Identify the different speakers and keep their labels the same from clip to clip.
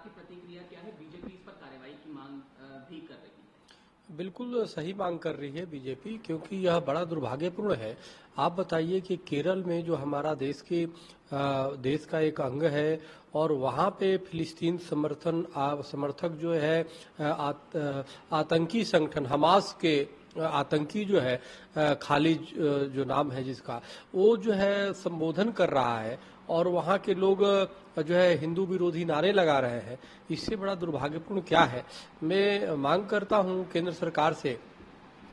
Speaker 1: की प्रतिक्रिया क्या है? बीजेपी इस पर कार्रवाई की मांग भी कर रही है।
Speaker 2: बिल्कुल सही मांग कर रही है बीजेपी, क्योंकि यह बड़ा दुर्भाग्यपूर्ण है। आप बताइए कि केरल में जो हमारा देश का एक अंग है और वहाँ पे फिलिस्तीन समर्थक जो है आतंकी संगठन हमास के आतंकी जो है खालिद जो नाम है जिसका, वो जो है संबोधन कर रहा है और वहाँ के लोग जो है हिंदू विरोधी नारे लगा रहे हैं। इससे बड़ा दुर्भाग्यपूर्ण क्या है। मैं मांग करता हूँ केंद्र सरकार से,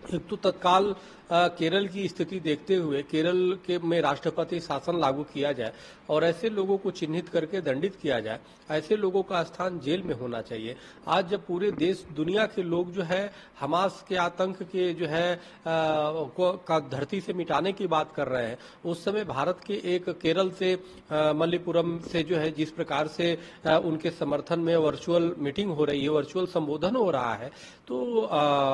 Speaker 2: एक तो तत्काल केरल की स्थिति देखते हुए केरल के में राष्ट्रपति शासन लागू किया जाए और ऐसे लोगों को चिन्हित करके दंडित किया जाए। ऐसे लोगों का स्थान जेल में होना चाहिए। आज जब पूरे देश दुनिया के लोग जो है हमास के आतंक के जो है का धरती से मिटाने की बात कर रहे हैं, उस समय भारत के एक केरल से मल्लीपुरम से जो है जिस प्रकार से उनके समर्थन में वर्चुअल मीटिंग हो रही है, वर्चुअल संबोधन हो रहा है, तो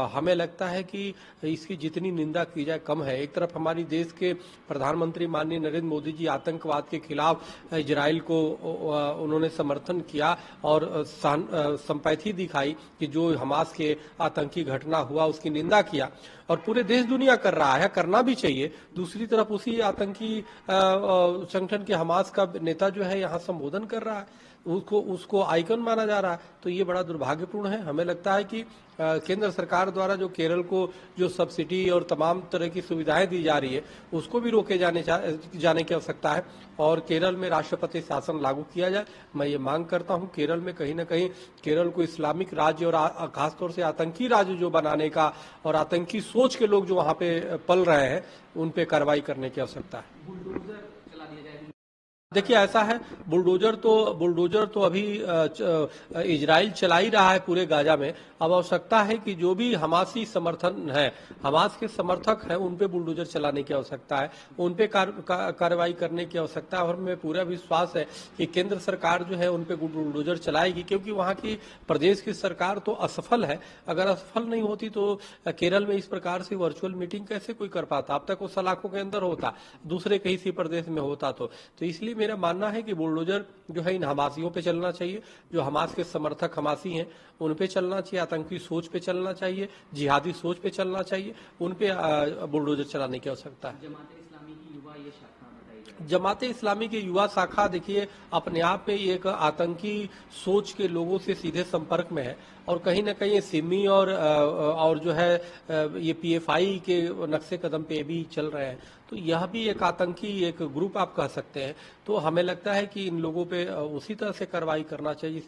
Speaker 2: हमें लगता है कि इसकी जितनी निंदा की जाए कम है। एक तरफ हमारी देश के प्रधानमंत्री माननीय नरेंद्र मोदी जी आतंकवाद के खिलाफ इजराइल को उन्होंने समर्थन किया और संपैथी दिखाई कि जो हमास के आतंकी घटना हुआ उसकी निंदा किया, और पूरे देश दुनिया कर रहा है, करना भी चाहिए। दूसरी तरफ उसी आतंकी संगठन के हमास का नेता जो है यहाँ संबोधन कर रहा है, उसको आइकन माना जा रहा है। तो ये बड़ा दुर्भाग्यपूर्ण है। हमें लगता है कि केंद्र सरकार द्वारा जो केरल को जो सब्सिडी और तमाम तरह की सुविधाएं दी जा रही है उसको भी रोके जाने की आवश्यकता है और केरल में राष्ट्रपति शासन लागू किया जाए। मैं ये मांग करता हूं केरल में कहीं ना कहीं केरल को इस्लामिक राज्य और खासतौर से आतंकी राज्य जो बनाने का और आतंकी सोच के लोग जो वहां पे पल रहे हैं उन पे कार्रवाई करने की आवश्यकता है।
Speaker 1: बुलडोजर चला दिया जाए।
Speaker 2: देखिए ऐसा है, बुलडोजर तो अभी इजराइल चला ही रहा है पूरे गाजा में। अब आवश्यकता है कि जो भी हमासी समर्थन है, हमास के समर्थक हैं, उन पे बुलडोजर चलाने की आवश्यकता है, उन पे कार्रवाई करने की आवश्यकता है। और हमें पूरा विश्वास है कि केंद्र सरकार जो है उन पे बुलडोजर चलाएगी, क्योंकि वहाँ की प्रदेश की सरकार तो असफल है। अगर असफल नहीं होती तो केरल में इस प्रकार से वर्चुअल मीटिंग कैसे कोई कर पाता? अब तक वो सलाखों के अंदर होता, दूसरे किसी प्रदेश में होता। तो इसलिए मेरा मानना है कि बुलडोजर जो है इन हमासियों पे चलना चाहिए, जो हमास के समर्थक हमासी हैं उन पे चलना चाहिए, आतंकी सोच पे चलना चाहिए, जिहादी सोच पे चलना चाहिए, उन पे बुलडोजर चलाने की आवश्यकता है। जमाते इस्लामी की युवा शाखा देखिए अपने आप में एक आतंकी सोच के लोगों से सीधे संपर्क में है और कहीं ना कहीं सिमी और जो है ये पीएफआई के नक्शे कदम पे भी चल रहे हैं। तो यह भी एक आतंकी एक ग्रुप आप कह सकते हैं। तो हमें लगता है कि इन लोगों पे उसी तरह से कार्रवाई करना चाहिए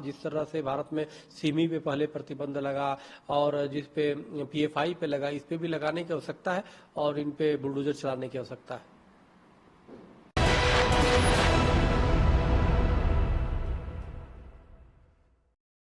Speaker 2: जिस तरह से भारत में सिमी पे पहले प्रतिबंध लगा और जिस पे पीएफआई पे लगा, इस पे भी लगाने की आवश्यकता है और इन पे बुलडोजर चलाने की आवश्यकता है।